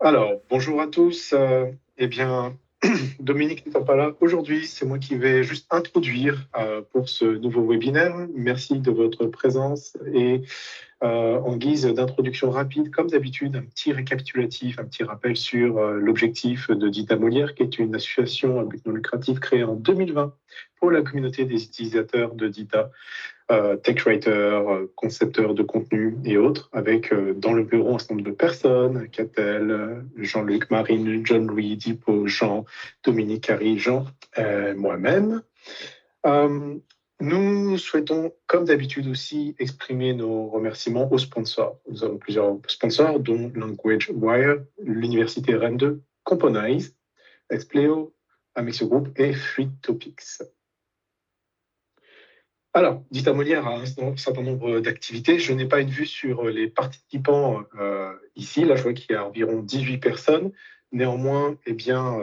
Alors, bonjour à tous. Eh bien, Dominique n'étant pas là aujourd'hui, c'est moi qui vais juste introduire pour ce nouveau webinaire. Merci de votre présence et en guise d'introduction rapide, comme d'habitude, un petit récapitulatif, un petit rappel sur l'objectif de Dita Molière, qui est une association à but non lucratif créée en 2020 pour la communauté des utilisateurs de Dita, tech writer, concepteur de contenu et autres, avec dans le bureau un certain nombre de personnes, Catel, Jean-Luc, Marine, John-Louis, Dipo, Jean, Dominique, Carrie, Jean, moi-même. Euh, Nous souhaitons, comme d'habitude aussi, exprimer nos remerciements aux sponsors. Nous avons plusieurs sponsors, dont Language Wire, l'Université Rennes 2, Componize, Expleo, Amexio Group et Free Topics. Alors, Dita Molière a un certain nombre d'activités. Je n'ai pas une vue sur les participants ici. Là, je vois qu'il y a environ 18 personnes. Néanmoins, eh bien,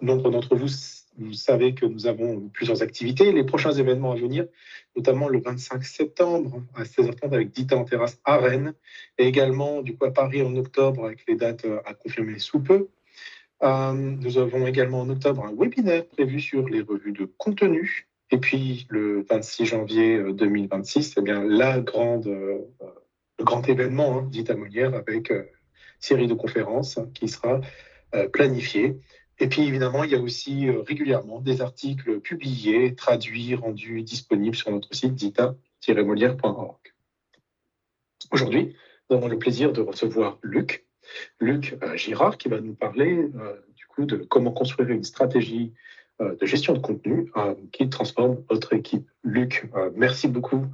nombre d'entre vous, vous savez que nous avons plusieurs activités. Les prochains événements à venir, notamment le 25 septembre à 16h30 avec Dita en terrasse à Rennes, et également du coup à Paris en octobre avec les dates à confirmer sous peu. Nous avons également en octobre un webinaire prévu sur les revues de contenu. Et puis le 26 janvier 2026, eh bien, le grand événement Dita Molière avec série de conférences qui sera planifiée. Et puis évidemment, il y a aussi régulièrement des articles publiés, traduits, rendus disponibles sur notre site dita-molière.org. Aujourd'hui, nous avons le plaisir de recevoir Luc Girard, qui va nous parler du coup de comment construire une stratégie de gestion de contenu qui transforme votre équipe. Luc, merci beaucoup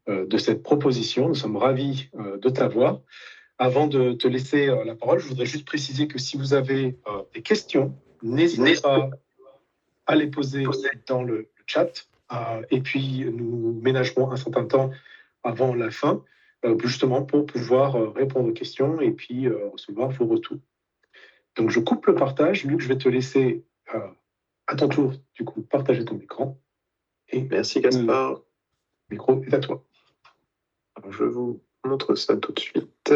de cette proposition. Nous sommes ravis de t'avoir. Avant de te laisser la parole, je voudrais juste préciser que si vous avez des questions, n'hésitez pas à les poser dans le chat. Et puis, nous ménagerons un certain temps avant la fin, justement pour pouvoir répondre aux questions et puis recevoir vos retours. Donc, je coupe le partage. Luc, je vais te laisser à ton tour, du coup, partager ton écran. Et merci, Gaspard. Le micro est à toi. Alors, je vous montre ça tout de suite.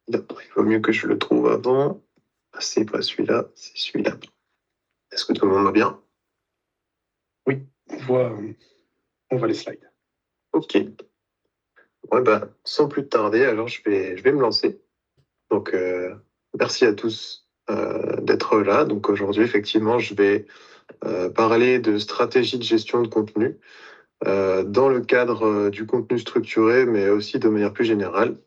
Il vaut mieux que je le trouve avant. C'est pas celui-là, c'est celui-là. Est-ce que tout le monde va bien? Oui, on voit les slides. Ok. Ouais, sans plus tarder, alors je vais me lancer. Donc, merci à tous d'être là. Donc, aujourd'hui, effectivement, je vais parler de stratégie de gestion de contenu dans le cadre du contenu structuré, mais aussi de manière plus générale,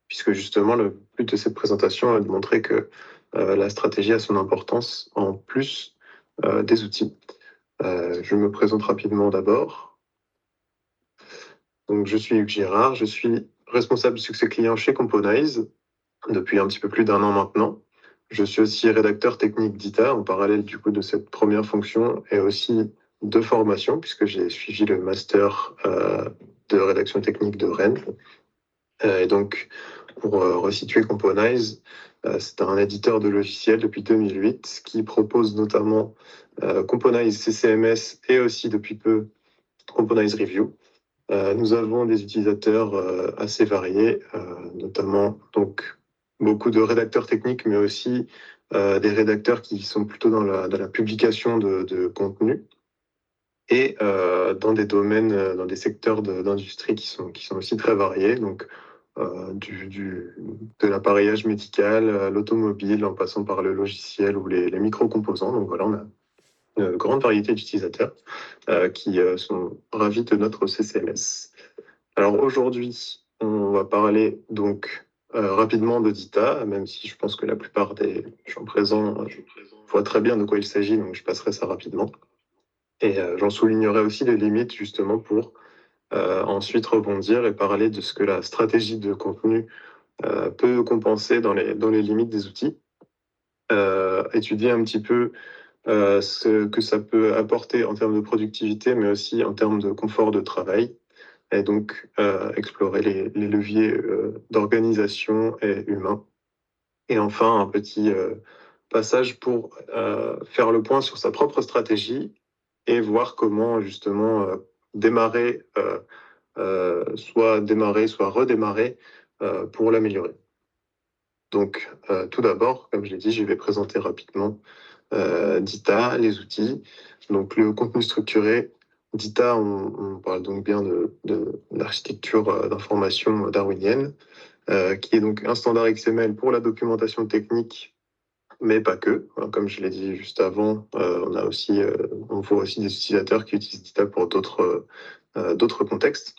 puisque justement, le but de cette présentation est de montrer que la stratégie a son importance en plus des outils. Je me présente rapidement d'abord. Donc, je suis Hugues Girard, je suis responsable succès client chez Componize depuis un petit peu plus d'un an maintenant. Je suis aussi rédacteur technique d'ITA en parallèle du coup de cette première fonction et aussi de formation puisque j'ai suivi le master de rédaction technique de Rennes. Et donc, pour resituer Componize, c'est un éditeur de logiciels depuis 2008 qui propose notamment Componize CCMS et aussi depuis peu Componize Review. Nous avons des utilisateurs assez variés, notamment donc beaucoup de rédacteurs techniques, mais aussi des rédacteurs qui sont plutôt dans la publication de contenu et dans des domaines, dans des secteurs d'industrie qui sont aussi très variés. Donc, de l'appareillage médical, l'automobile, en passant par le logiciel ou les micro-composants. Donc voilà, on a une grande variété d'utilisateurs qui sont ravis de notre CCMS. Alors aujourd'hui, on va parler donc rapidement de Dita, même si je pense que la plupart des gens présents voient très bien de quoi il s'agit, donc je passerai ça rapidement. Et j'en soulignerai aussi les limites justement pour ensuite rebondir et parler de ce que la stratégie de contenu peut compenser dans les limites des outils. Étudier un petit peu ce que ça peut apporter en termes de productivité, mais aussi en termes de confort de travail. Et donc explorer les leviers d'organisation et humains. Et enfin, un petit passage pour faire le point sur sa propre stratégie et voir comment justement démarrer, soit redémarrer pour l'améliorer. Donc, tout d'abord, comme je l'ai dit, je vais présenter rapidement DITA, les outils. Donc, le contenu structuré, DITA, on parle donc bien de l'architecture d'information darwinienne, qui est donc un standard XML pour la documentation technique, mais pas que. Comme je l'ai dit juste avant, on voit aussi des utilisateurs qui utilisent DITA pour d'autres contextes.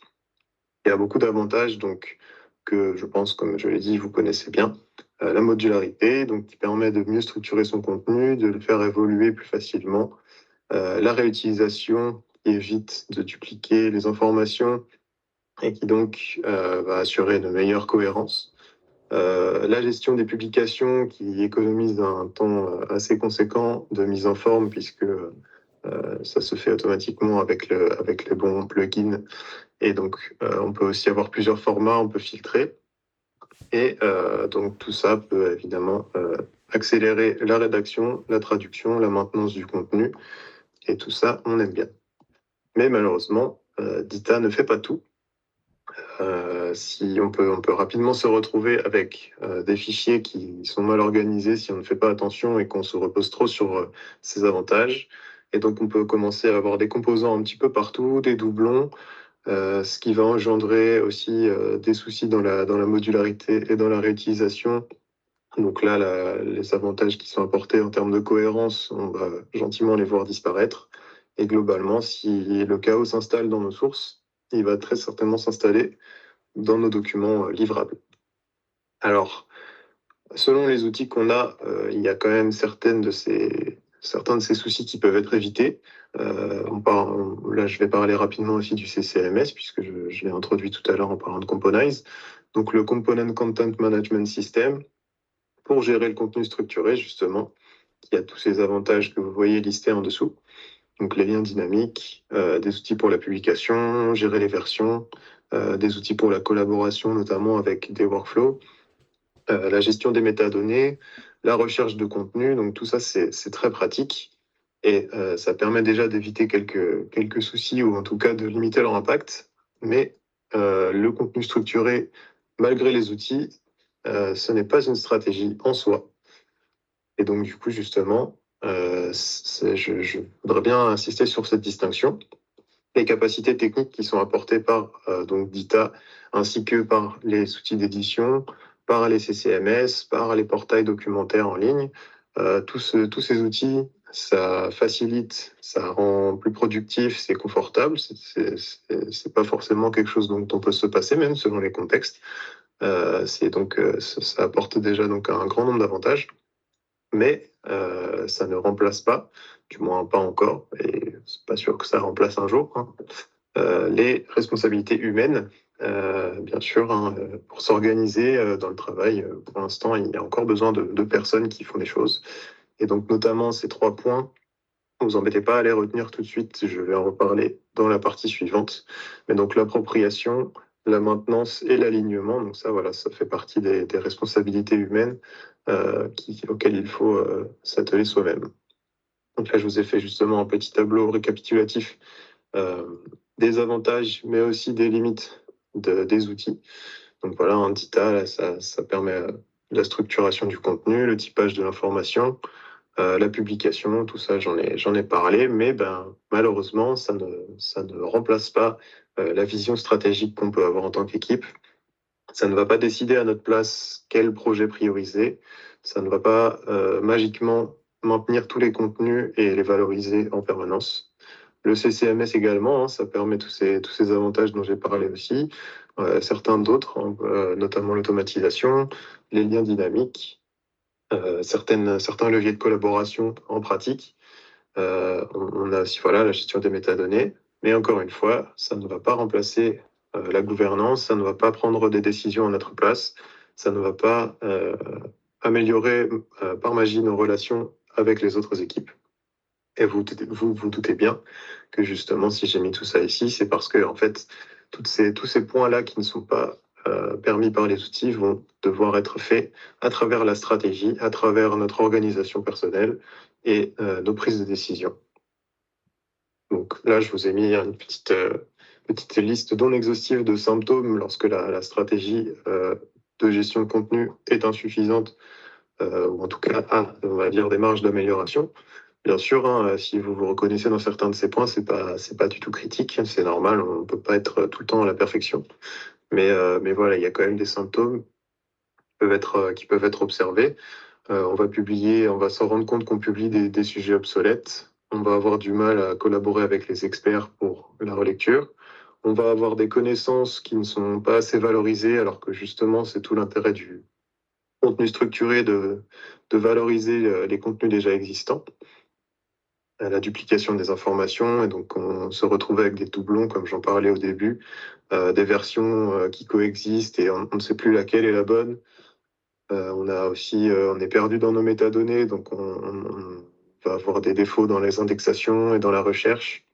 Il y a beaucoup d'avantages, donc, que je pense, comme je l'ai dit, vous connaissez bien. La modularité, donc, qui permet de mieux structurer son contenu, de le faire évoluer plus facilement. La réutilisation, qui évite de dupliquer les informations et qui donc va assurer une meilleure cohérence. La gestion des publications, qui économise un temps assez conséquent de mise en forme, puisque ça se fait automatiquement avec les bons plugins. Et donc, on peut aussi avoir plusieurs formats, on peut filtrer. Et donc, tout ça peut évidemment accélérer la rédaction, la traduction, la maintenance du contenu. Et tout ça, on aime bien. Mais malheureusement, DITA ne fait pas tout. Si on peut rapidement se retrouver avec des fichiers qui sont mal organisés si on ne fait pas attention et qu'on se repose trop sur ses avantages. Et donc, on peut commencer à avoir des composants un petit peu partout, des doublons, ce qui va engendrer aussi des soucis dans la modularité et dans la réutilisation. Donc là, les avantages qui sont apportés en termes de cohérence, on va gentiment les voir disparaître. Et globalement, si le chaos s'installe dans nos sources, il va très certainement s'installer dans nos documents livrables. Alors, selon les outils qu'on a, il y a quand même certains de ces soucis qui peuvent être évités. Là, je vais parler rapidement aussi du CCMS, puisque je l'ai introduit tout à l'heure en parlant de Componize. Donc, le Component Content Management System, pour gérer le contenu structuré, justement, qui a tous ces avantages que vous voyez listés en dessous. Donc, les liens dynamiques, des outils pour la publication, gérer les versions, des outils pour la collaboration, notamment avec des workflows, la gestion des métadonnées, la recherche de contenu. Donc, tout ça, c'est très pratique. Et ça permet déjà d'éviter quelques soucis ou en tout cas de limiter leur impact. Mais le contenu structuré, malgré les outils, ce n'est pas une stratégie en soi. Et donc, du coup, justement, je voudrais bien insister sur cette distinction. Les capacités techniques qui sont apportées par donc DITA, ainsi que par les outils d'édition, par les CCMS, par les portails documentaires en ligne. Tous ces outils, ça facilite, ça rend plus productif, c'est confortable. C'est pas forcément quelque chose dont on peut se passer, même selon les contextes. Ça apporte déjà donc un grand nombre d'avantages, mais ça ne remplace pas, du moins pas encore, et c'est pas sûr que ça remplace un jour, hein, les responsabilités humaines, bien sûr, hein, pour s'organiser dans le travail. Pour l'instant, il y a encore besoin de personnes qui font les choses. Et donc, notamment, ces 3 points, ne vous embêtez pas à les retenir tout de suite, je vais en reparler dans la partie suivante. Mais donc, l'appropriation, la maintenance et l'alignement, donc ça, voilà, ça fait partie des responsabilités humaines auxquelles il faut s'atteler soi-même. Donc là, je vous ai fait justement un petit tableau récapitulatif des avantages, mais aussi des limites des outils. Donc voilà, un DITA, là, ça permet la structuration du contenu, le typage de l'information, la publication, tout ça, j'en ai parlé, mais malheureusement, ça ne remplace pas la vision stratégique qu'on peut avoir en tant qu'équipe. Ça ne va pas décider à notre place quel projet prioriser. Ça ne va pas magiquement maintenir tous les contenus et les valoriser en permanence. Le CCMS également, hein, ça permet tous ces avantages dont j'ai parlé aussi. Certains d'autres, hein, notamment l'automatisation, les liens dynamiques, certains leviers de collaboration en pratique. On a aussi la gestion des métadonnées. Mais encore une fois, ça ne va pas remplacer la gouvernance, ça ne va pas prendre des décisions à notre place, ça ne va pas améliorer par magie nos relations avec les autres équipes. Et vous doutez bien que justement, si j'ai mis tout ça ici, c'est parce que en fait, tous ces points-là qui ne sont pas permis par les outils vont devoir être faits à travers la stratégie, à travers notre organisation personnelle et nos prises de décision. Donc là, je vous ai mis une petite liste non exhaustive de symptômes lorsque la stratégie de gestion de contenu est insuffisante, ou en tout cas a, on va dire, des marges d'amélioration. Bien sûr, hein, si vous vous reconnaissez dans certains de ces points, c'est pas du tout critique, c'est normal, on ne peut pas être tout le temps à la perfection. Mais voilà, il y a quand même des symptômes qui peuvent être observés. On va s'en rendre compte qu'on publie des sujets obsolètes. On va avoir du mal à collaborer avec les experts pour la relecture. On va avoir des connaissances qui ne sont pas assez valorisées, alors que justement, c'est tout l'intérêt du contenu structuré de valoriser les contenus déjà existants, la duplication des informations, et donc on se retrouve avec des doublons, comme j'en parlais au début, des versions qui coexistent et on ne sait plus laquelle est la bonne. On est perdu dans nos métadonnées, donc on va avoir des défauts dans les indexations et dans la recherche.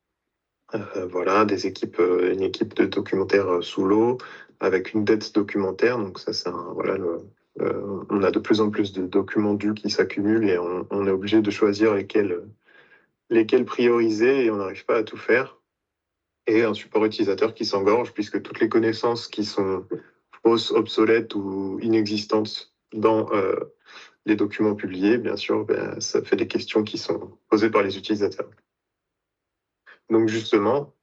Voilà, une équipe de documentaires sous l'eau, avec une dette documentaire. Donc ça, on a de plus en plus de documents dus qui s'accumulent et on est obligé de choisir lesquels prioriser et on n'arrive pas à tout faire. Et un support utilisateur qui s'engorge puisque toutes les connaissances qui sont fausses, obsolètes ou inexistantes dans les documents publiés, bien sûr, ça fait des questions qui sont posées par les utilisateurs. Donc justement,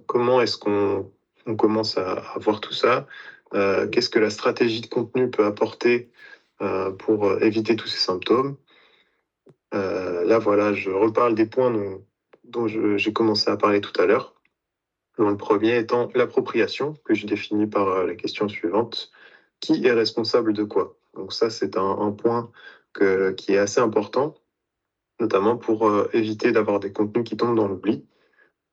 comment est-ce qu'on commence à voir tout ça? Qu'est-ce que la stratégie de contenu peut apporter pour éviter tous ces symptômes? Là, voilà, je reparle des points dont j'ai commencé à parler tout à l'heure. Le premier étant l'appropriation, que je définis par la question suivante. Qui est responsable de quoi? Donc ça, c'est un point qui est assez important, notamment pour éviter d'avoir des contenus qui tombent dans l'oubli.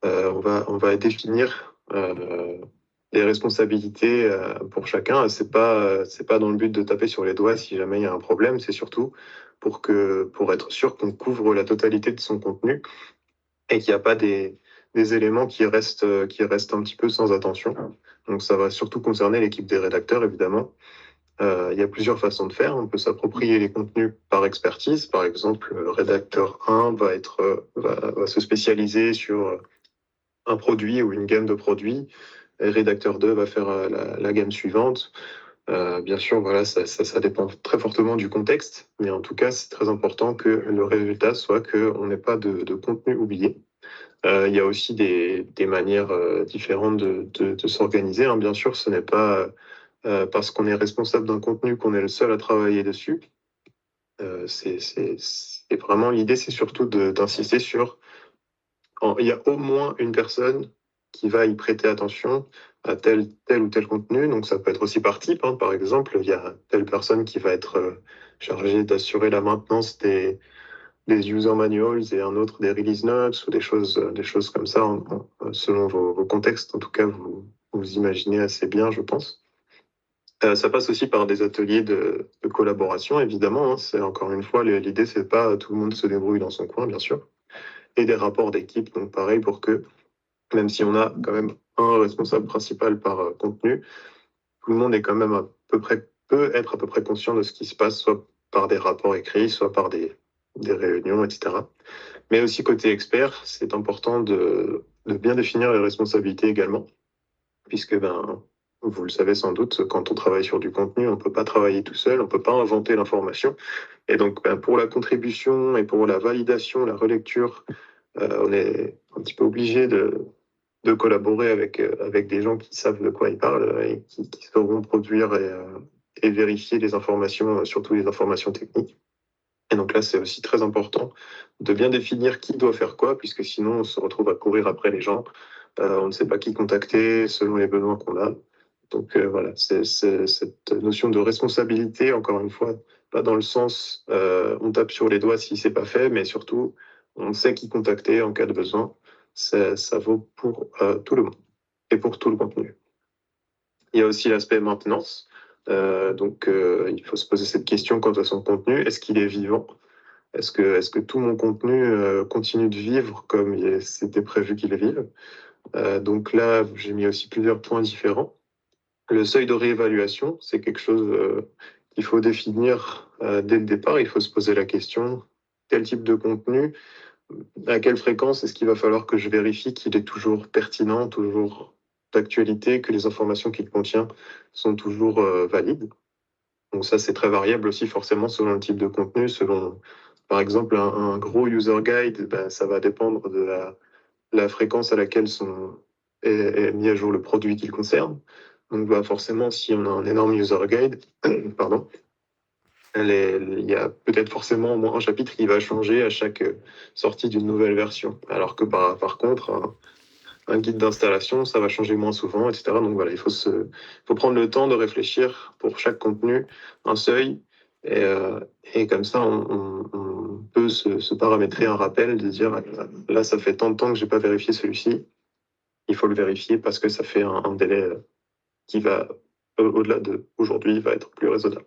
On va définir les responsabilités pour chacun. C'est pas dans le but de taper sur les doigts si jamais il y a un problème, c'est surtout pour être sûr qu'on couvre la totalité de son contenu et qu'il n'y a pas des éléments qui restent un petit peu sans attention. Donc ça va surtout concerner l'équipe des rédacteurs, évidemment. Il y a plusieurs façons de faire. On peut s'approprier les contenus par expertise. Par exemple, le rédacteur 1 va se spécialiser sur un produit ou une gamme de produits. Et rédacteur 2 va faire la gamme suivante. Bien sûr, voilà, ça dépend très fortement du contexte, mais en tout cas, c'est très important que le résultat soit qu'on n'ait pas de contenu oublié. Il y a aussi des manières différentes de s'organiser, hein. Bien sûr, ce n'est pas parce qu'on est responsable d'un contenu qu'on est le seul à travailler dessus. C'est vraiment l'idée, c'est surtout d'insister sur il y a au moins une personne qui va y prêter attention à tel ou tel contenu. Donc ça peut être aussi par type, hein. Par exemple, il y a telle personne qui va être chargée d'assurer la maintenance des user manuals et un autre des release notes ou des choses comme ça, selon vos contextes. En tout cas, vous imaginez assez bien, je pense. Ça passe aussi par des ateliers de collaboration, évidemment, hein. C'est encore une fois, l'idée, c'est pas tout le monde se débrouille dans son coin, bien sûr. Et des rapports d'équipe, donc pareil, pour que, même si on a quand même un responsable principal par contenu, tout le monde est quand même peut être à peu près conscient de ce qui se passe, soit par des rapports écrits, soit par des réunions, etc. Mais aussi côté expert, c'est important de bien définir les responsabilités également, puisque vous le savez sans doute, quand on travaille sur du contenu, on ne peut pas travailler tout seul, on ne peut pas inventer l'information. Et donc, pour la contribution et pour la validation, la relecture, on est un petit peu obligé de collaborer avec des gens qui savent de quoi ils parlent et qui sauront produire et vérifier les informations, surtout les informations techniques. Et donc là, c'est aussi très important de bien définir qui doit faire quoi, puisque sinon, on se retrouve à courir après les gens. On ne sait pas qui contacter selon les besoins qu'on a. Donc voilà, c'est cette notion de responsabilité, encore une fois, pas dans le sens on tape sur les doigts si c'est pas fait, mais surtout on sait qui contacter en cas de besoin. Ça vaut pour tout le monde et pour tout le contenu. Il y a aussi l'aspect maintenance. Il faut se poser cette question quant à son contenu. Est-ce qu'il est vivant? Est-ce que tout mon contenu continue de vivre comme c'était prévu qu'il vive? Donc là, j'ai mis aussi plusieurs points différents. Le seuil de réévaluation, c'est quelque chose qu'il faut définir dès le départ. Il faut se poser la question, quel type de contenu, à quelle fréquence est-ce qu'il va falloir que je vérifie qu'il est toujours pertinent, toujours d'actualité, que les informations qu'il contient sont toujours valides. Donc ça, c'est très variable aussi forcément selon le type de contenu, selon, par exemple, un gros user guide, ben, ça va dépendre de la fréquence à laquelle est mis à jour le produit qu'il concerne. Donc bah, forcément, si on a un énorme user guide, pardon, il y a peut-être forcément au moins un chapitre qui va changer à chaque sortie d'une nouvelle version. Alors que par contre, un guide d'installation, ça va changer moins souvent, etc. Donc voilà, faut prendre le temps de réfléchir pour chaque contenu, un seuil, et comme ça, on peut se paramétrer un rappel de dire, là, ça fait tant de temps que j'ai pas vérifié celui-ci, il faut le vérifier parce que ça fait un délai qui va, au-delà de aujourd'hui, va être plus raisonnable.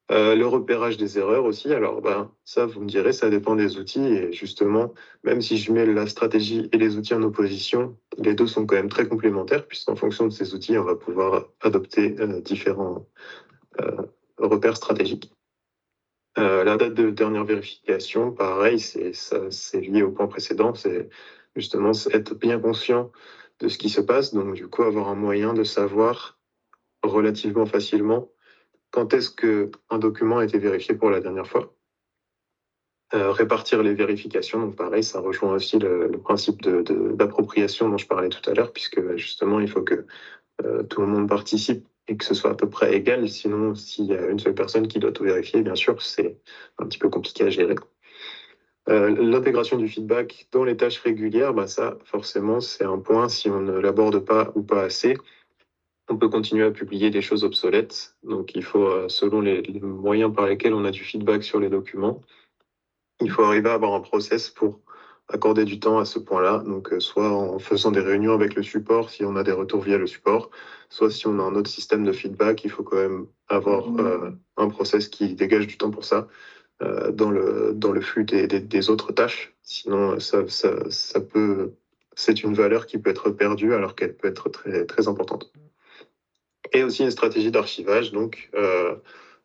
Le repérage des erreurs aussi, alors ben, ça, vous me direz, ça dépend des outils. Et justement, même si je mets la stratégie et les outils en opposition, les deux sont quand même très complémentaires, puisqu'en fonction de ces outils, on va pouvoir adopter différents repères stratégiques. La date de dernière vérification, pareil, c'est lié au point précédent, c'est justement être bien conscient de ce qui se passe, donc du coup avoir un moyen de savoir relativement facilement quand est-ce qu'un document a été vérifié pour la dernière fois. Répartir les vérifications, donc pareil, ça rejoint aussi le principe d'appropriation dont je parlais tout à l'heure, puisque justement, il faut que tout le monde participe et que ce soit à peu près égal. Sinon, s'il y a une seule personne qui doit tout vérifier, bien sûr, c'est un petit peu compliqué à gérer. L'intégration du feedback dans les tâches régulières, bah ça, forcément, c'est un point, si on ne l'aborde pas ou pas assez, on peut continuer à publier des choses obsolètes. Donc, il faut, selon les moyens par lesquels on a du feedback sur les documents, il faut arriver à avoir un process pour accorder du temps à ce point-là. Donc, soit en faisant des réunions avec le support, si on a des retours via le support, soit si on a un autre système de feedback, il faut quand même avoir un process qui dégage du temps pour ça dans le flux des autres tâches. Sinon, c'est une valeur qui peut être perdue alors qu'elle peut être très, très importante. Et aussi une stratégie d'archivage. Donc,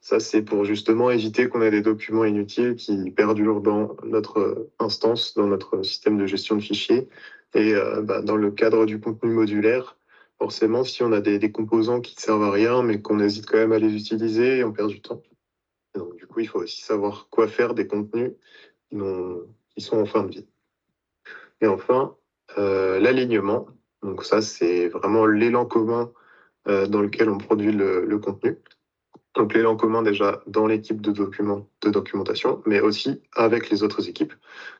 ça, c'est pour justement éviter qu'on ait des documents inutiles qui perdurent dans notre instance, dans notre système de gestion de fichiers. Et dans le cadre du contenu modulaire, forcément, si on a des composants qui ne servent à rien, mais qu'on hésite quand même à les utiliser, on perd du temps. Et donc, du coup, il faut aussi savoir quoi faire des contenus qui sont en fin de vie. Et enfin, l'alignement. Donc ça, c'est vraiment l'élan commun dans lequel on produit le contenu. Donc l'élan commun déjà dans l'équipe de documentation, mais aussi avec les autres équipes.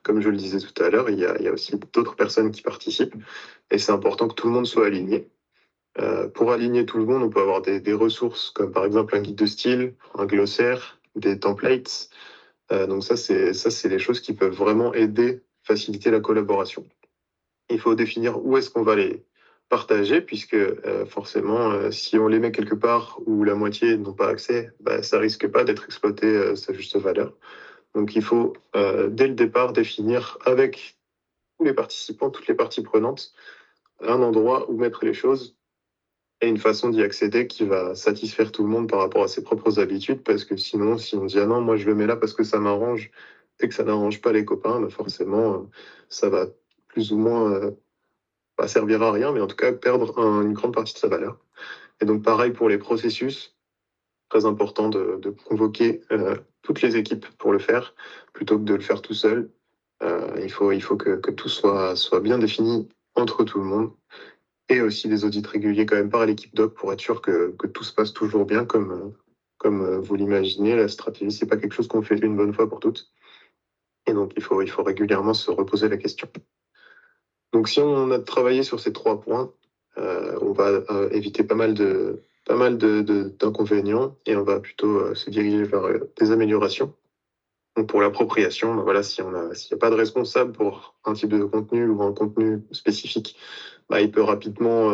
Comme je le disais tout à l'heure, il y a aussi d'autres personnes qui participent et c'est important que tout le monde soit aligné. Pour aligner tout le monde, on peut avoir des ressources comme par exemple un guide de style, un glossaire, des templates. Donc ça, c'est les choses qui peuvent vraiment aider, faciliter la collaboration. Il faut définir où est-ce qu'on va les partager, puisque forcément, si on les met quelque part où la moitié n'ont pas accès, bah, ça risque pas d'être exploité sa juste valeur. Donc il faut, dès le départ, définir avec tous les participants, toutes les parties prenantes, un endroit où mettre les choses et une façon d'y accéder qui va satisfaire tout le monde par rapport à ses propres habitudes, parce que sinon, si on dit « Ah non, moi je le mets là parce que ça m'arrange », et que ça n'arrange pas les copains, bah forcément, ça va plus ou moins pas servir à rien, mais en tout cas perdre une grande partie de sa valeur. Et donc pareil pour les processus, très important de convoquer toutes les équipes pour le faire, plutôt que de le faire tout seul. Il faut que tout soit bien défini entre tout le monde, et aussi des audits réguliers quand même par l'équipe doc pour être sûr que tout se passe toujours bien comme vous l'imaginez. La stratégie, c'est pas quelque chose qu'on fait une bonne fois pour toutes. Et donc il faut régulièrement se reposer la question. Donc, si on a travaillé sur ces 3 points, on va éviter pas mal d'inconvénients et on va plutôt se diriger vers des améliorations. Donc, pour l'appropriation, ben voilà, s'il n'y a pas de responsable pour un type de contenu ou un contenu spécifique, bah, il peut rapidement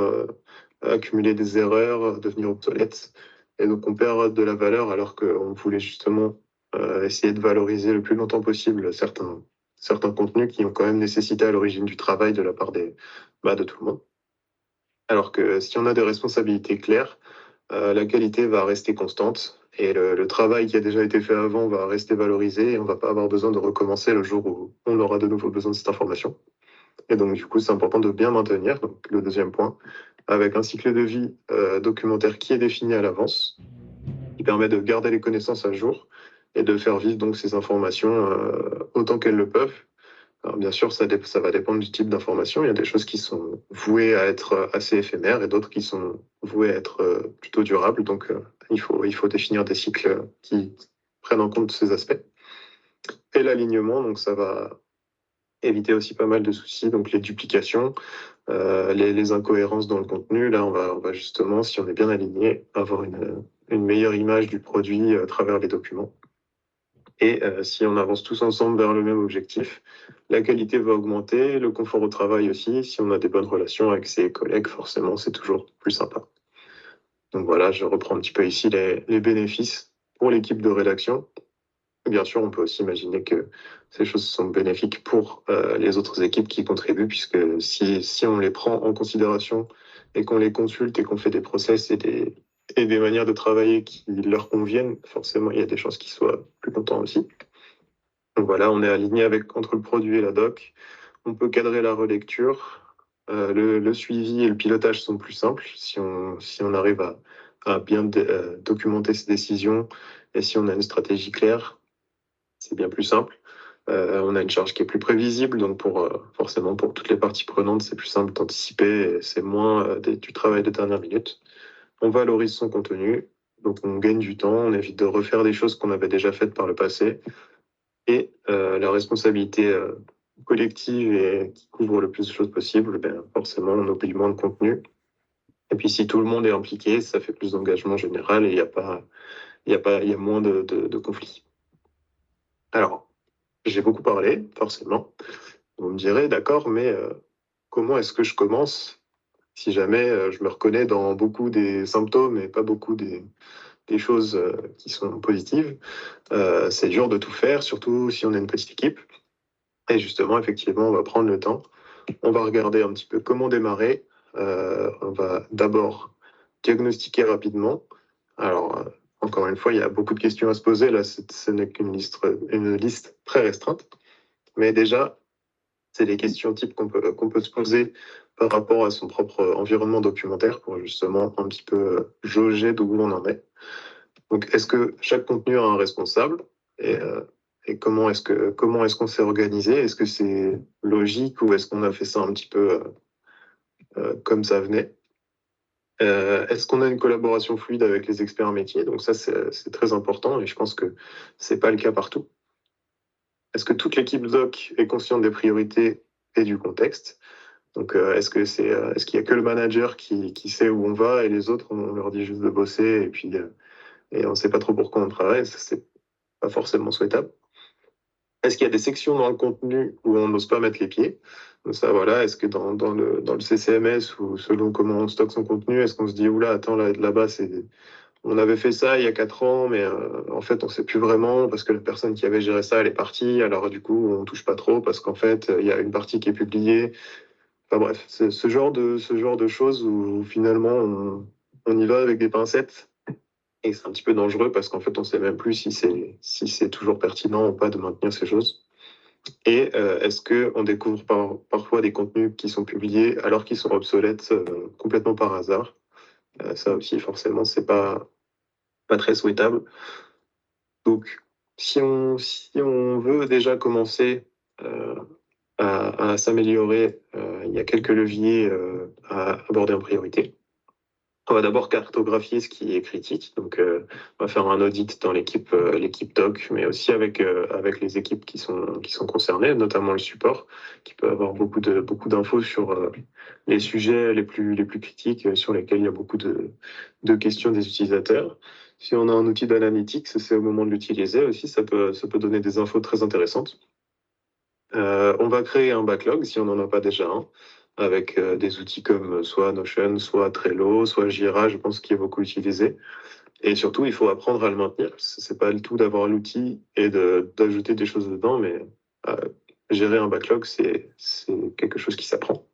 accumuler des erreurs, devenir obsolète. Et donc, on perd de la valeur alors qu'on voulait justement essayer de valoriser le plus longtemps possible certains contenus qui ont quand même nécessité à l'origine du travail de la part de tout le monde. Alors que si on a des responsabilités claires, la qualité va rester constante et le travail qui a déjà été fait avant va rester valorisé et on ne va pas avoir besoin de recommencer le jour où on aura de nouveau besoin de cette information. Et donc, du coup, c'est important de bien maintenir, donc le deuxième point, avec un cycle de vie documentaire qui est défini à l'avance, qui permet de garder les connaissances à jour et de faire vivre donc ces informations autant qu'elles le peuvent. Alors bien sûr, ça va dépendre du type d'information. Il y a des choses qui sont vouées à être assez éphémères et d'autres qui sont vouées à être plutôt durables. Donc il faut définir des cycles qui prennent en compte ces aspects. Et l'alignement, donc ça va éviter aussi pas mal de soucis, donc les duplications, les incohérences dans le contenu. Là, on va justement, si on est bien aligné, avoir une meilleure image du produit à travers les documents. Et si on avance tous ensemble vers le même objectif, la qualité va augmenter, le confort au travail aussi. Si on a des bonnes relations avec ses collègues, forcément, c'est toujours plus sympa. Donc voilà, je reprends un petit peu ici les bénéfices pour l'équipe de rédaction. Bien sûr, on peut aussi imaginer que ces choses sont bénéfiques pour les autres équipes qui contribuent, puisque si on les prend en considération et qu'on les consulte et qu'on fait des process et des manières de travailler qui leur conviennent, forcément, il y a des chances qu'ils soient plus contents aussi. Donc voilà, on est aligné entre le produit et la doc. On peut cadrer la relecture. Le suivi et le pilotage sont plus simples si on arrive à bien documenter ses décisions et si on a une stratégie claire. C'est bien plus simple. On a une charge qui est plus prévisible, donc forcément pour toutes les parties prenantes, c'est plus simple d'anticiper, et c'est moins du travail de dernière minute. On valorise son contenu, donc on gagne du temps, on évite de refaire des choses qu'on avait déjà faites par le passé, et la responsabilité collective et qui couvre le plus de choses possible, ben, forcément on oublie moins de contenu. Et puis si tout le monde est impliqué, ça fait plus d'engagement général et il y a moins de conflits. Alors, j'ai beaucoup parlé, forcément. Vous me direz, d'accord, mais comment est-ce que je commence si jamais je me reconnais dans beaucoup des symptômes et pas beaucoup des choses qui sont positives? C'est dur de tout faire, surtout si on est une petite équipe. Et justement, effectivement, on va prendre le temps. On va regarder un petit peu comment démarrer. On va d'abord diagnostiquer rapidement. Alors, encore une fois, il y a beaucoup de questions à se poser. Là, ce n'est une liste très restreinte. Mais déjà, c'est des questions types qu'on peut se poser par rapport à son propre environnement documentaire pour justement un petit peu jauger d'où on en est. Donc, est-ce que chaque contenu a un responsable et comment est-ce qu'on s'est organisé? Est-ce que c'est logique ou est-ce qu'on a fait ça un petit peu comme ça venait? Est-ce qu'on a une collaboration fluide avec les experts métiers? Donc ça, c'est très important et je pense que c'est pas le cas partout. Est-ce que toute l'équipe doc est consciente des priorités et du contexte? Donc, est-ce qu'il y a que le manager qui sait où on va et les autres, on leur dit juste de bosser et on ne sait pas trop pourquoi on travaille? Ça, c'est pas forcément souhaitable. Est-ce qu'il y a des sections dans le contenu où on n'ose pas mettre les pieds? Donc ça, voilà, est-ce que dans le CCMS ou selon comment on stocke son contenu, est-ce qu'on se dit, oula, attends, là-bas, on avait fait ça il y a 4 ans, mais en fait, on ne sait plus vraiment parce que la personne qui avait géré ça, elle est partie. Alors, du coup, on ne touche pas trop parce qu'en fait, il y a une partie qui est publiée. Enfin bref, c'est ce genre de choses où finalement, on y va avec des pincettes. Et c'est un petit peu dangereux parce qu'en fait, on ne sait même plus si c'est toujours pertinent ou pas de maintenir ces choses. Et est-ce qu'on découvre parfois des contenus qui sont publiés alors qu'ils sont obsolètes complètement par hasard? Ça aussi, forcément, c'est pas très souhaitable. Donc, si on veut déjà commencer à s'améliorer, il y a quelques leviers à aborder en priorité. On va d'abord cartographier ce qui est critique. Donc, on va faire un audit dans l'équipe doc, mais aussi avec les équipes qui sont concernées, notamment le support, qui peut avoir beaucoup d'infos sur les sujets les plus critiques sur lesquels il y a beaucoup de questions des utilisateurs. Si on a un outil d'analytics, c'est au moment de l'utiliser aussi, ça peut donner des infos très intéressantes. On va créer un backlog si on n'en a pas déjà un, avec des outils comme soit Notion, soit Trello, soit Jira, je pense qu'il est beaucoup utilisé. Et surtout, il faut apprendre à le maintenir. C'est pas le tout d'avoir l'outil et d'ajouter des choses dedans, mais gérer un backlog, c'est quelque chose qui s'apprend.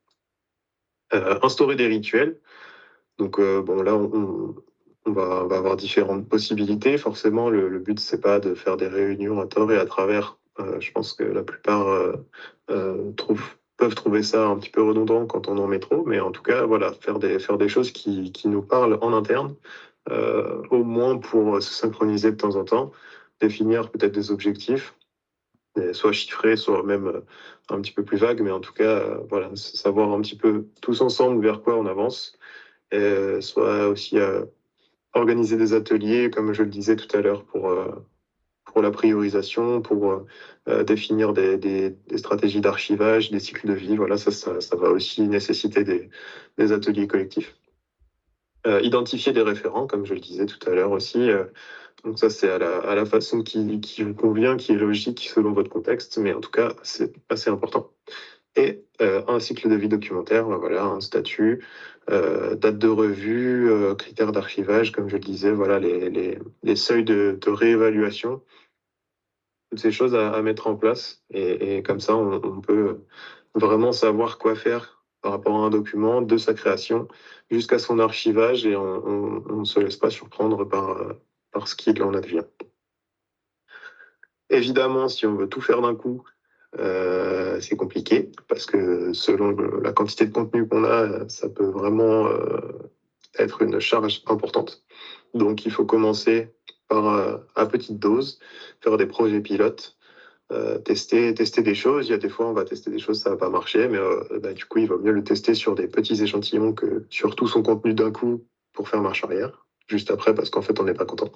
Instaurer des rituels. Donc bon, là, on va avoir différentes possibilités. Forcément, le but, c'est pas de faire des réunions à tort et à travers. Je pense que la plupart trouvent peuvent trouver ça un petit peu redondant quand on est en métro, mais en tout cas, voilà, faire des choses qui nous parlent en interne, au moins pour se synchroniser de temps en temps, définir peut-être des objectifs, soit chiffrés, soit même un petit peu plus vagues, mais en tout cas, voilà, savoir un petit peu tous ensemble vers quoi on avance, et soit aussi organiser des ateliers, comme je le disais tout à l'heure, pour la priorisation, pour définir des stratégies d'archivage, des cycles de vie. Voilà, ça va aussi nécessiter des ateliers collectifs. Identifier des référents, comme je le disais tout à l'heure aussi. Donc ça, c'est à la façon qui vous convient, qui est logique selon votre contexte, mais en tout cas, c'est assez important. Et un cycle de vie documentaire, voilà, un statut, date de revue, critères d'archivage, comme je le disais, voilà, les seuils de réévaluation, toutes ces choses à mettre en place. Et comme ça, on peut vraiment savoir quoi faire par rapport à un document, de sa création jusqu'à son archivage, et on ne se laisse pas surprendre par ce qu'il en advient. Évidemment, si on veut tout faire d'un coup, c'est compliqué parce que selon la quantité de contenu qu'on a, ça peut vraiment être une charge importante. Donc, il faut commencer par à petite dose, faire des projets pilotes, tester des choses. Il y a des fois, on va tester des choses, ça va pas marcher, mais du coup, il vaut mieux le tester sur des petits échantillons que sur tout son contenu d'un coup pour faire marche arrière, juste après, parce qu'en fait, on n'est pas content.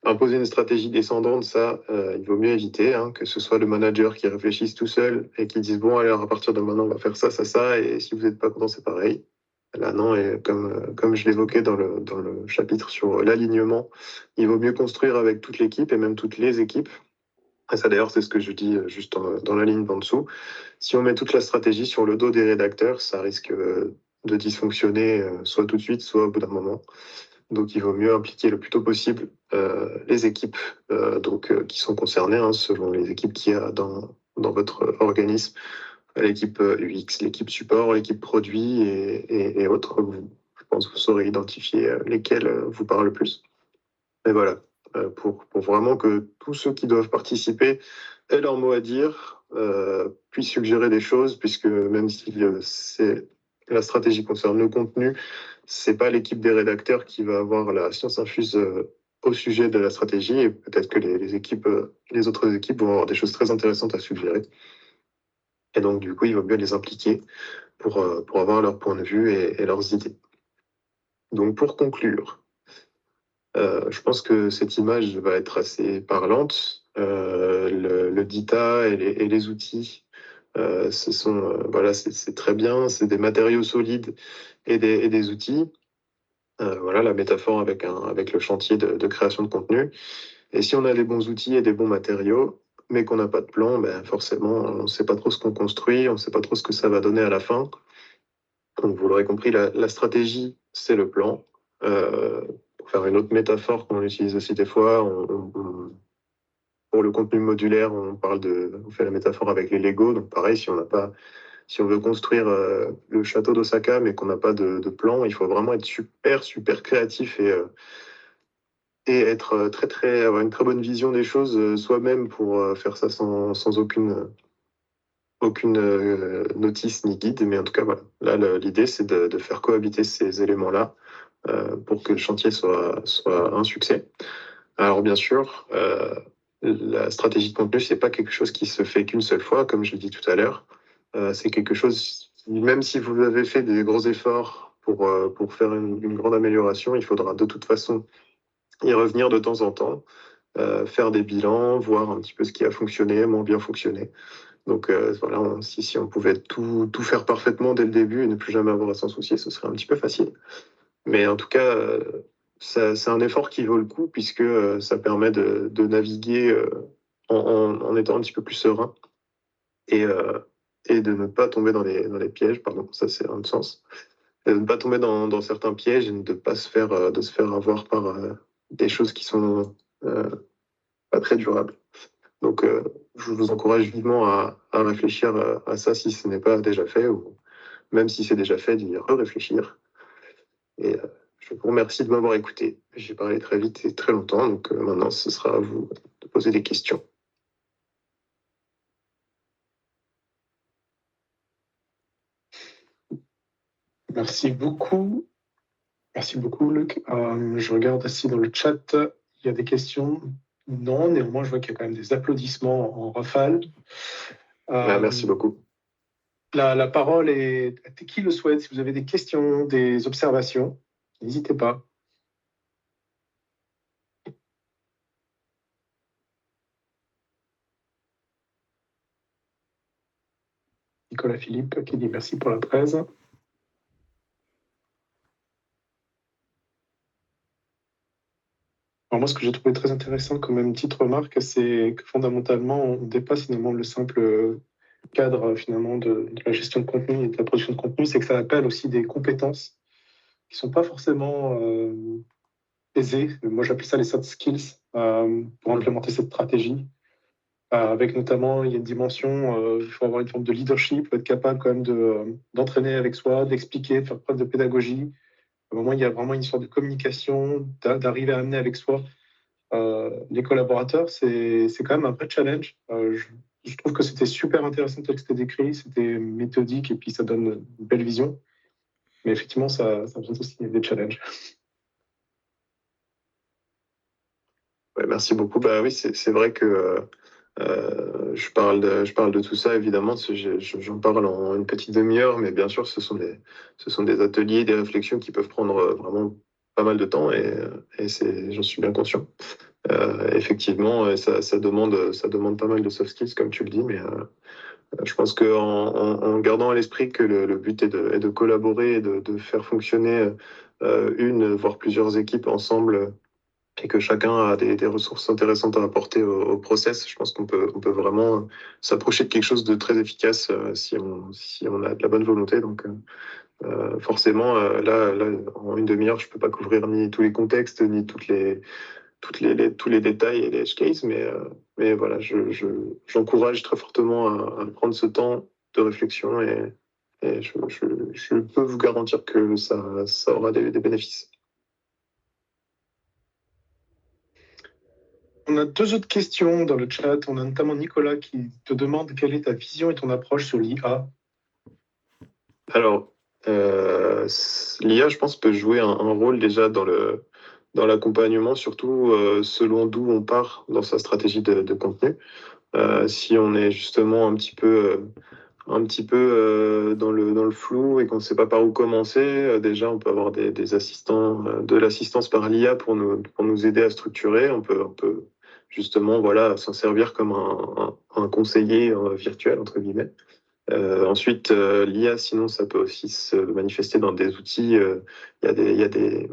Imposer une stratégie descendante, ça, il vaut mieux éviter, hein, que ce soit le manager qui réfléchisse tout seul et qui dise, bon, alors à partir de maintenant, on va faire ça, ça, ça, et si vous n'êtes pas content, c'est pareil. Là, non, et comme je l'évoquais dans le chapitre sur l'alignement, il vaut mieux construire avec toute l'équipe et même toutes les équipes. Et ça, d'ailleurs, c'est ce que je dis juste dans la ligne en dessous. Si on met toute la stratégie sur le dos des rédacteurs, ça risque de dysfonctionner, soit tout de suite, soit au bout d'un moment. Donc, il vaut mieux impliquer le plus tôt possible les équipes qui sont concernées, hein, selon les équipes qu'il y a dans votre organisme, l'équipe UX, l'équipe support, l'équipe produit et autres. Je pense que vous saurez identifier lesquels vous parlent le plus. Et voilà, pour vraiment que tous ceux qui doivent participer aient leur mot à dire, puissent suggérer des choses, puisque même si la stratégie concerne le contenu, c'est pas l'équipe des rédacteurs qui va avoir la science infuse au sujet de la stratégie, et peut-être que les autres équipes vont avoir des choses très intéressantes à suggérer. Et donc, du coup, il vaut mieux les impliquer pour avoir leur point de vue et leurs idées. Donc, pour conclure, je pense que cette image va être assez parlante. Le DITA et les outils, c'est très bien, c'est des matériaux solides et des outils. Voilà la métaphore avec le chantier de création de contenu. Et si on a des bons outils et des bons matériaux, mais qu'on n'a pas de plan, ben forcément, on ne sait pas trop ce qu'on construit, on ne sait pas trop ce que ça va donner à la fin. Donc, vous l'aurez compris, la stratégie, c'est le plan. Pour faire une autre métaphore qu'on utilise aussi des fois, pour le contenu modulaire, on fait la métaphore avec les Lego. Donc pareil, si on veut construire le château d'Osaka, mais qu'on n'a pas de plan, il faut vraiment être super créatif et être avoir une très bonne vision des choses soi-même pour faire ça sans aucune notice ni guide. Mais en tout cas, voilà. Là, l'idée, c'est de faire cohabiter ces éléments-là pour que le chantier soit un succès. Alors bien sûr, la stratégie de contenu, c'est pas quelque chose qui se fait qu'une seule fois, comme je l'ai dit tout à l'heure. C'est quelque chose, même si vous avez fait des gros efforts pour faire une grande amélioration, il faudra de toute façon y revenir de temps en temps, faire des bilans, voir un petit peu ce qui a fonctionné, moins bien fonctionné. Donc voilà, si on pouvait tout faire parfaitement dès le début et ne plus jamais avoir à s'en soucier, ce serait un petit peu facile. Mais en tout cas, c'est un effort qui vaut le coup, puisque ça permet de naviguer en étant un petit peu plus serein et de ne pas tomber dans les pièges, pardon, ça c'est un sens, et de ne pas tomber dans certains pièges et de ne pas se faire avoir par des choses qui sont pas très durables. Donc, je vous encourage vivement à réfléchir à ça si ce n'est pas déjà fait, ou même si c'est déjà fait, d'y réfléchir. Et je vous remercie de m'avoir écouté. J'ai parlé très vite et très longtemps, donc maintenant, ce sera à vous de poser des questions. Merci beaucoup. Merci beaucoup, Luc. Je regarde ici dans le chat, il y a des questions. Non, néanmoins, je vois qu'il y a quand même des applaudissements en rafale. Merci beaucoup. La parole est à qui le souhaite. Si vous avez des questions, des observations, n'hésitez pas. Nicolas Philippe qui dit merci pour la presse. Alors moi, ce que j'ai trouvé très intéressant comme une petite remarque, c'est que fondamentalement, on dépasse finalement le simple cadre finalement de la gestion de contenu et de la production de contenu, c'est que ça appelle aussi des compétences qui sont pas forcément aisées. Moi, j'appelle ça les soft skills pour implémenter cette stratégie. Avec notamment, il y a une dimension, il faut avoir une forme de leadership, être capable quand même d'entraîner avec soi, d'expliquer, de faire preuve de pédagogie. Au moment, il y a vraiment une sorte de communication, d'arriver à amener avec soi les collaborateurs. C'est quand même un vrai challenge. Je trouve que c'était super intéressant tel que c'était décrit, c'était méthodique et puis ça donne une belle vision. Mais effectivement, ça représente aussi des challenges. Ouais, merci beaucoup. Bah oui, c'est vrai que je parle de tout ça, évidemment. J'en parle en une petite demi-heure, mais bien sûr, ce sont des ateliers, des réflexions qui peuvent prendre vraiment pas mal de temps et j'en suis bien conscient. Effectivement, ça demande pas mal de soft skills, comme tu le dis, mais je pense en gardant à l'esprit que le but est de collaborer et de faire fonctionner une, voire plusieurs équipes ensemble et que chacun a des ressources intéressantes à apporter au process, je pense on peut vraiment s'approcher de quelque chose de très efficace si on a de la bonne volonté. Donc, forcément, là, en une demi-heure, je peux pas couvrir ni tous les contextes, ni tous les détails et les edge cases, mais voilà, j'encourage très fortement à prendre ce temps de réflexion et je peux vous garantir que ça aura des bénéfices. On a deux autres questions dans le chat. On a notamment Nicolas qui te demande quelle est ta vision et ton approche sur l'IA. Alors, l'IA, je pense, peut jouer un rôle déjà dans l'accompagnement, surtout selon d'où on part dans sa stratégie de contenu. Si on est justement un petit peu dans le flou et qu'on ne sait pas par où commencer, déjà on peut avoir des assistants, de l'assistance par l'IA pour nous aider à structurer. On peut justement voilà, s'en servir comme un conseiller virtuel, entre guillemets. Ensuite, l'IA, sinon, ça peut aussi se manifester dans des outils. Il y a des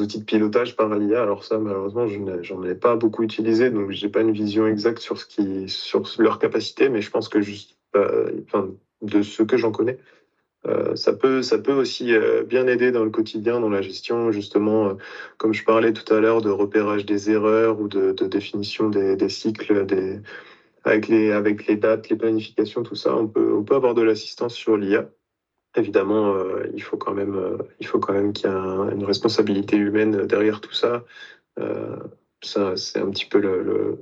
outils de pilotage par l'IA. Alors ça, malheureusement, j'en ai pas beaucoup utilisé, donc j'ai pas une vision exacte sur sur leur capacité, mais je pense que juste, enfin, de ce que j'en connais, ça peut aussi bien aider dans le quotidien, dans la gestion, justement, comme je parlais tout à l'heure, de repérage des erreurs ou de définition des cycles, avec les dates, les planifications, tout ça, on peut avoir de l'assistance sur l'IA. Évidemment, il faut quand même qu'il y ait une responsabilité humaine derrière tout ça. Ça, c'est un petit peu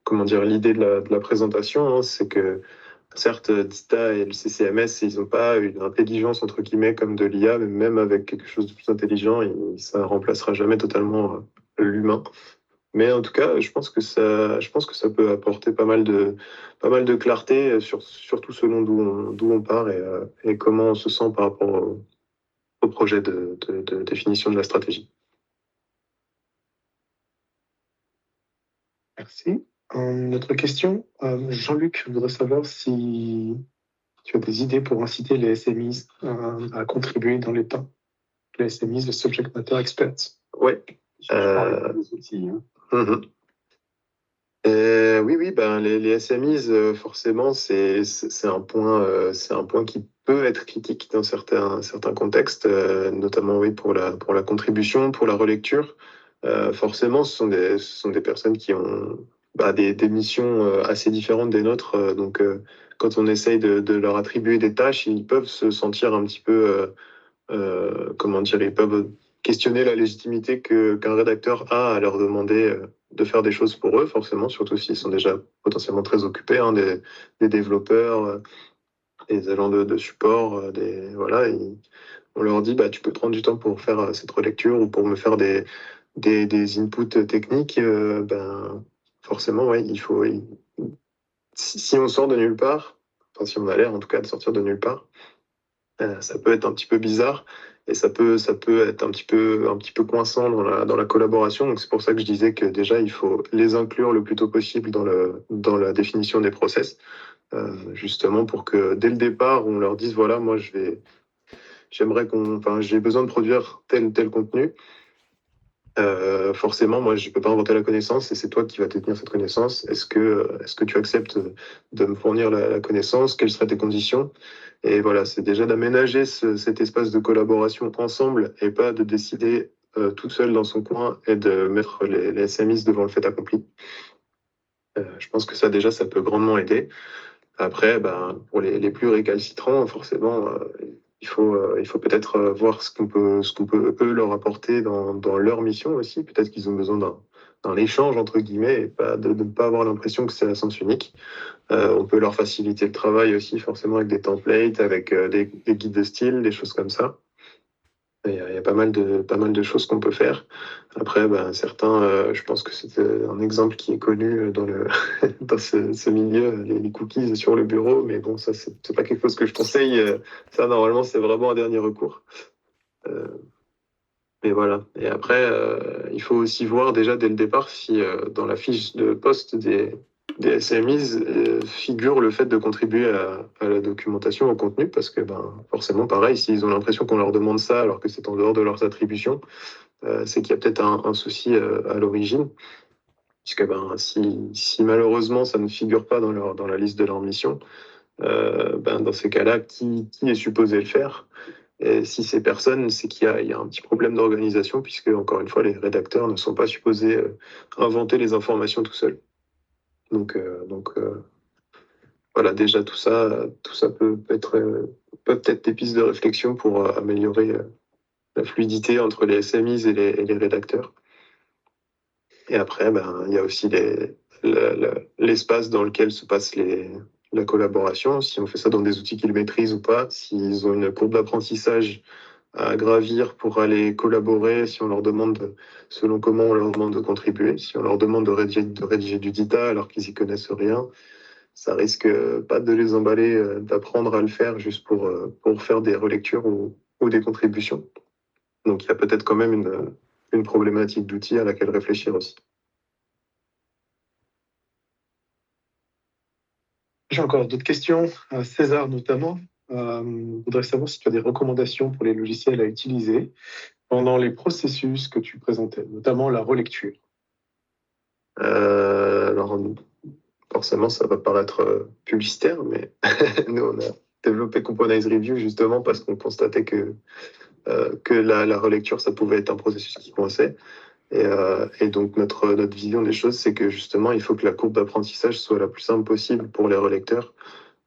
comment dire, l'idée de la présentation, hein, c'est que certes, DITA et le CCMS, ils n'ont pas une intelligence entre guillemets comme de l'IA, mais même avec quelque chose de plus intelligent, ça remplacera jamais totalement l'humain. Mais en tout cas, je pense que ça peut apporter pas mal de clarté, surtout selon d'où on part et comment on se sent par rapport au projet de définition de la stratégie. Merci. Une autre question. Jean-Luc voudrait savoir si tu as des idées pour inciter les SMEs à contribuer dans les temps. Les SMEs, les subject matter experts. Oui. Des outils, hein. Oui, ben les SMEs, forcément, c'est un point qui peut être critique dans certains contextes, notamment oui pour la contribution, pour la relecture. Forcément, ce sont des personnes qui ont des missions assez différentes des nôtres. Donc, quand on essaye de leur attribuer des tâches, ils peuvent se sentir un petit peu, comment dire, ils peuvent questionner la légitimité qu'un rédacteur a à leur demander de faire des choses pour eux, forcément, surtout s'ils sont déjà potentiellement très occupés, hein, des développeurs, des agents de support, voilà, on leur dit, bah, tu peux prendre du temps pour faire cette relecture ou pour me faire des inputs techniques, ben, forcément, ouais, si on sort de nulle part, enfin, si on a l'air en tout cas de sortir de nulle part, ça peut être un petit peu bizarre et ça peut être un petit peu coinçant dans la collaboration. Donc c'est pour ça que je disais que déjà il faut les inclure le plus tôt possible dans la définition des process, justement pour que dès le départ on leur dise voilà moi j'ai besoin de produire tel contenu. Forcément, moi, je peux pas inventer la connaissance et c'est toi qui vas détenir cette connaissance. Est-ce que tu acceptes de me fournir la connaissance? Quelles seraient tes conditions? Et voilà, c'est déjà d'aménager cet espace de collaboration ensemble et pas de décider tout seul dans son coin et de mettre les SMIs devant le fait accompli. Je pense que ça, déjà, ça peut grandement aider. Après, ben, pour les plus récalcitrants, forcément, il faut peut-être voir ce qu'on peut eux leur apporter dans leur mission aussi. Peut-être qu'ils ont besoin d'un échange entre guillemets et pas de ne pas avoir l'impression que c'est à sens unique. On peut leur faciliter le travail aussi, forcément avec des templates, avec des guides de style, des choses comme ça. Il y a pas mal de choses qu'on peut faire. Après, ben, certains, je pense que c'est un exemple qui est connu dans ce milieu, les cookies sur le bureau, mais bon, ça, c'est pas quelque chose que je conseille. Ça, normalement, c'est vraiment un dernier recours. Euh, mais voilà. Et après, il faut aussi voir déjà dès le départ si dans la fiche de poste des SMEs figure le fait de contribuer à la documentation, au contenu, parce que ben, forcément, pareil, s'ils ont l'impression qu'on leur demande ça alors que c'est en dehors de leurs attributions, c'est qu'il y a peut-être un souci à l'origine. Puisque ben, si malheureusement ça ne figure pas dans la liste de leur mission, ben, dans ces cas-là, qui est supposé le faire? Et si c'est personne, c'est il y a un petit problème d'organisation, puisque, encore une fois, les rédacteurs ne sont pas supposés inventer les informations tout seuls. Donc, voilà, déjà, tout ça peut être des pistes de réflexion pour améliorer la fluidité entre les SMIs et les rédacteurs. Et après, ben, il y a aussi l'espace dans lequel se passe la collaboration, si on fait ça dans des outils qu'ils maîtrisent ou pas, s'ils ont une courbe d'apprentissage à gravir pour aller collaborer, si on leur demande, selon comment on leur demande de contribuer, si on leur demande de rédiger du dita alors qu'ils y connaissent rien, ça risque pas de les emballer, d'apprendre à le faire juste pour faire des relectures ou des contributions. Donc il y a peut-être quand même une problématique d'outils à laquelle réfléchir aussi. J'ai encore d'autres questions. César notamment. Je voudrais savoir si tu as des recommandations pour les logiciels à utiliser pendant les processus que tu présentais, notamment la relecture. Alors, forcément, ça va paraître publicitaire, mais nous, on a développé Components Review justement parce qu'on constatait que la relecture, ça pouvait être un processus qui coinçait. Et donc, notre vision des choses, c'est que justement, il faut que la courbe d'apprentissage soit la plus simple possible pour les relecteurs.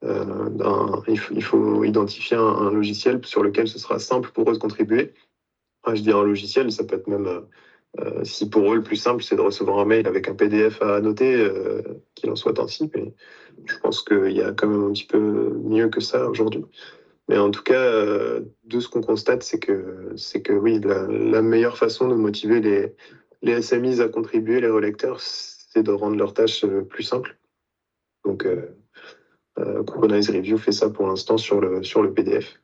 Il faut identifier un logiciel sur lequel ce sera simple pour eux de contribuer. Je dis un logiciel, ça peut être même, si pour eux le plus simple c'est de recevoir un mail avec un PDF à annoter, qu'il en soit ainsi. Mais je pense qu'il y a quand même un petit peu mieux que ça aujourd'hui. Mais en tout cas, de ce qu'on constate, c'est que oui, la meilleure façon de motiver les SMIs à contribuer, les relecteurs, c'est de rendre leurs tâches plus simples. Donc, Kubernetes Review fait ça pour l'instant sur le PDF.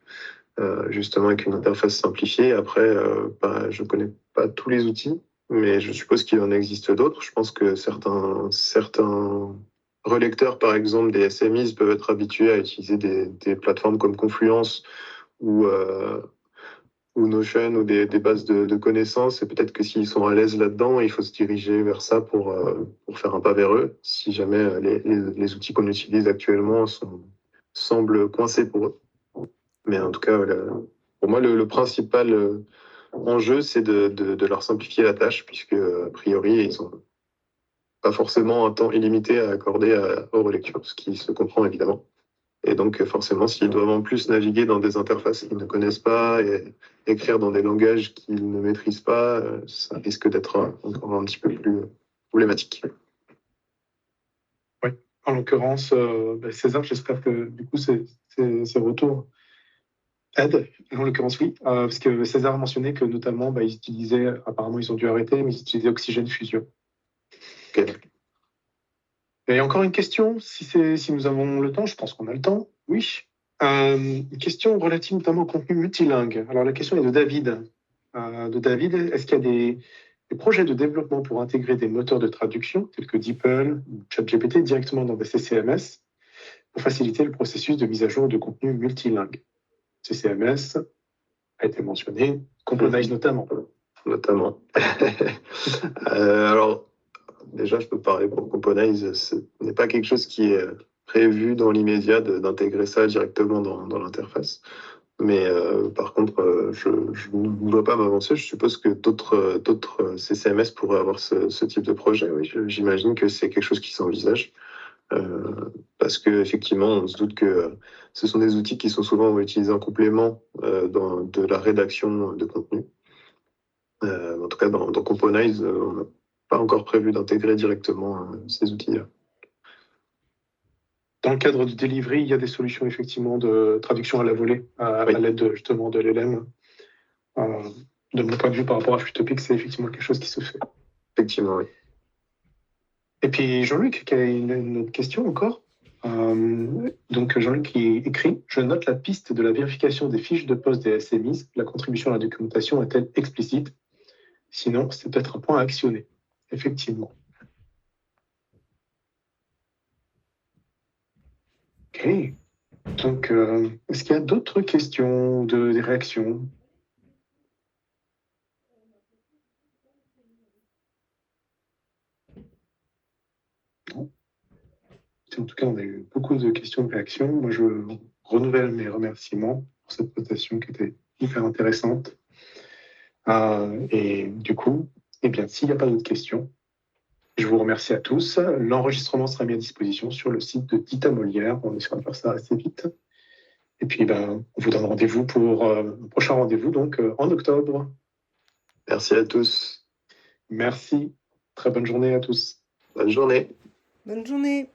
Justement avec une interface simplifiée. Après, je connais pas tous les outils, mais je suppose qu'il en existe d'autres. Je pense que certains relecteurs, par exemple, des SMIs, peuvent être habitués à utiliser des plateformes comme Confluence ou, ou Notion ou des bases de connaissances. Et peut-être que s'ils sont à l'aise là-dedans, il faut se diriger vers ça pour faire un pas vers eux, si jamais les outils qu'on utilise actuellement semblent coincés pour eux. Mais en tout cas, pour moi, le principal enjeu, c'est de leur simplifier la tâche, puisque, a priori, ils n'ont pas forcément un temps illimité à accorder aux relectures, ce qui se comprend évidemment. Et donc, forcément, s'ils doivent en plus naviguer dans des interfaces qu'ils ne connaissent pas et écrire dans des langages qu'ils ne maîtrisent pas, ça risque d'être encore un petit peu plus problématique. Oui, En l'occurrence, César, j'espère que du coup, ces retours aident. En l'occurrence, oui, parce que César a mentionné que notamment, ils utilisaient, apparemment, ils ont dû arrêter, mais ils utilisaient oxygène fusion. Ok. Et encore une question, si nous avons le temps, je pense qu'on a le temps. Oui. Une question relative notamment au contenu multilingue. Alors, la question est de David. Est-ce qu'il y a des projets de développement pour intégrer des moteurs de traduction tels que DeepL ou ChatGPT directement dans des CCMS pour faciliter le processus de mise à jour de contenu multilingue? CCMS a été mentionné, Componize notamment. Notamment. Alors, déjà, je peux parler pour Componize. Ce n'est pas quelque chose qui est prévu dans l'immédiat d'intégrer ça directement dans l'interface. Mais par contre, je ne dois pas m'avancer. Je suppose que d'autres CCMS pourraient avoir ce type de projet. Oui, j'imagine que c'est quelque chose qui s'envisage. Parce qu'effectivement, on se doute que ce sont des outils qui sont souvent utilisés en complément de la rédaction de contenu. En tout cas, dans Componize, on n'a pas encore prévu d'intégrer directement ces outils-là. Dans le cadre du delivery, il y a des solutions effectivement de traduction à la volée, à l'aide justement de l'LM. De mon point de vue par rapport à Futopic, c'est effectivement quelque chose qui se fait. Effectivement, oui. Et puis Jean-Luc qui a une autre question encore. Donc Jean-Luc qui écrit: je note la piste de la vérification des fiches de poste des SMIs. La contribution à la documentation est-elle explicite? Sinon, c'est peut-être un point à actionner. Effectivement. Ok. Donc, est-ce qu'il y a d'autres questions ou des réactions? Non. En tout cas, on a eu beaucoup de questions et réactions. Moi, je renouvelle mes remerciements pour cette présentation qui était hyper intéressante. Et du coup, s'il n'y a pas d'autres questions, je vous remercie à tous. L'enregistrement sera mis à disposition sur le site de Dita Molière. On essaiera de faire ça assez vite. Et puis, on vous donne rendez-vous pour le prochain rendez-vous, donc en octobre. Merci à tous. Merci. Très bonne journée à tous. Bonne journée. Bonne journée.